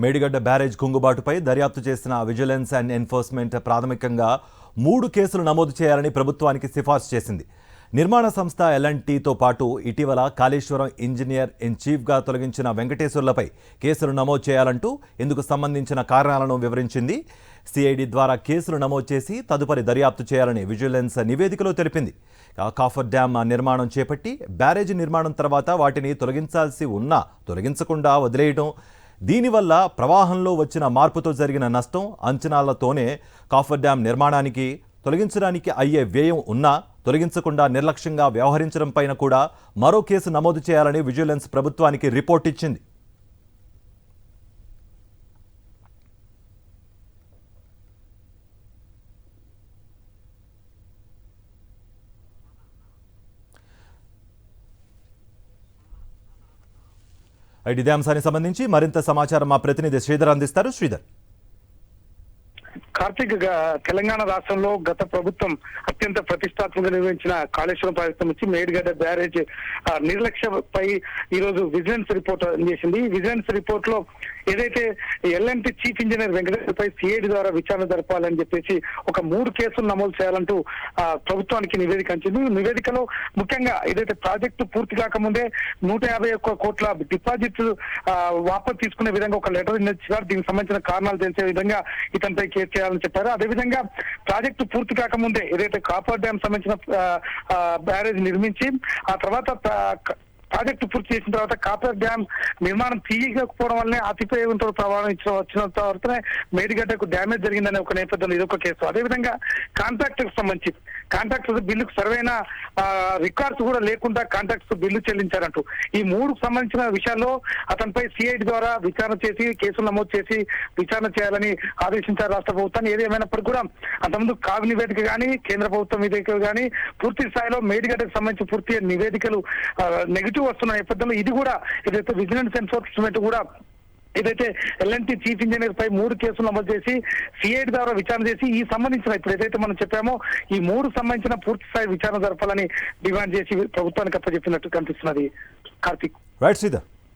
Medigadda barrage కుంగుబాటుపై దర్యాప్తు చేసిన vigilance and enforcement ప్రాథమికంగా 3 కేసులు నమోదు చేయాలని ప్రభుత్వానికి సిఫార్సు చేసింది. నిర్మాణ సంస్థ ఎల్ఎన్టీతో పాటు ఇటీవల కాళేశ్వరం ఇంజనీర్ ఇన్ చీఫ్గా తొలగించిన వెంకటేశ్వర్లపై కేసులు నమోదు చేయాలంటూ ఇందుకు సంబంధించిన కారణాలను వివరించింది. సిఐడి ద్వారా కేసులు నమోదు చేసి తదుపరి దర్యాప్తు చేయాలని విజిలెన్స్ నివేదికలో తెలిపింది. కాఫర్ డ్యామ్ నిర్మాణం చేపట్టి బ్యారేజీ నిర్మాణం తర్వాత వాటిని తొలగించాల్సి ఉన్నా తొలగించకుండా వదిలేయడం, దీనివల్ల ప్రవాహంలో వచ్చిన మార్పుతో జరిగిన నష్టం అంచనాలతోనే కాఫర్ డ్యామ్ నిర్మాణానికి తొలగించడానికి అయ్యే వ్యయం ఉన్నా తొలగించకుండా నిర్లక్ష్యంగా వ్యవహరించడం పైన కూడా మరో కేసు నమోదు చేయాలని విజిలెన్స్ ప్రభుత్వానికి రిపోర్ట్ ఇచ్చింది. ఇదే అంశానికి సంబంధించి మరింత సమాచారం మా ప్రతినిధి శ్రీధర్ అందిస్తారు. శ్రీధర్. కార్తీక్, తెలంగాణ రాష్ట్రంలో గత ప్రభుత్వం అత్యంత ప్రతిష్టాత్మకంగా నిర్వహించిన కాళేశ్వరం ప్రాజెక్టు నుంచి మేడిగడ్డ బ్యారేజ్ నిర్లక్ష్యంపై ఈ రోజు విజిలెన్స్ రిపోర్ట్ చేసింది. విజిలెన్స్ రిపోర్ట్ లో ఏదైతే ఎల్ఎన్టీ చీఫ్ ఇంజనీర్ వెంకటేశ్వర్పై సిఐడి ద్వారా విచారణ జరపాలని చెప్పేసి ఒక 3 కేసులు నమోదు చేయాలంటూ ప్రభుత్వానికి నివేదిక అంచింది. నివేదికలో ముఖ్యంగా ఏదైతే ప్రాజెక్టు పూర్తి కాకముందే 151 కోట్ల డిపాజిట్ వాపసు తీసుకునే విధంగా ఒక లెటర్ ఇచ్చారు. దీనికి సంబంధించిన కారణాలు తెలిసే విధంగా ఇతనిపై కేసు చేయాలని చెప్పారు. అదేవిధంగా ప్రాజెక్టు పూర్తి కాకముందే ఏదైతే కాపర్ డ్యామ్ సంబంధించిన బ్యారేజ్ నిర్మించి ఆ తర్వాత ప్రాజెక్టు పూర్తి చేసిన తర్వాత కాపర్ డ్యామ్ నిర్మాణం తీయకపోవడం వల్లనే అతిపేయంతో ప్రమాదం వచ్చిన తర్వాతనే మేడిగడ్డకు డ్యామేజ్ జరిగిందనే ఒక నేపథ్యంలో ఇదొక కేసు. అదేవిధంగా కాంట్రాక్టర్ సంబంధించి కాంట్రాక్టర్ బిల్లుకు సరైన రికార్డ్స్ కూడా లేకుండా కాంట్రాక్టర్ బిల్లు చెల్లించారంటూ ఈ 3కు సంబంధించిన విషయాల్లో అతనిపై సిఐడి ద్వారా విచారణ చేసి కేసులు నమోదు చేసి విచారణ చేయాలని ఆదేశించారు రాష్ట్ర ప్రభుత్వాన్ని. ఏది ఏమైనప్పటికీ కూడా అంతకుముందు కాగు నివేదిక కానీ కేంద్ర ప్రభుత్వం నివేదికలు కానీ పూర్తి స్థాయిలో మేడిగడ్డకు సంబంధించి పూర్తి నివేదికలు నెగిటివ్ వస్తున్న నేపథ్యంలో ఇది కూడా ఏదైతే విజిలెన్స్ ఎన్ఫోర్స్మెంట్ కూడా ఏదైతే ఎల్ఎన్టీ చీఫ్ ఇంజనీర్ పై 3 కేసులు నమోదు చేసి సిఐడి ద్వారా విచారణ చేసి ఈ సంబంధించిన ఇప్పుడు ఏదైతే మనం చెప్పామో ఈ 3 సంబంధించిన పూర్తి స్థాయి విచారణ జరపాలని డిమాండ్ చేసి ప్రభుత్వానికి అప్పచెప్పినట్టు కనిపిస్తున్నది. కార్తీక్. రైట్ శ్రీధర్.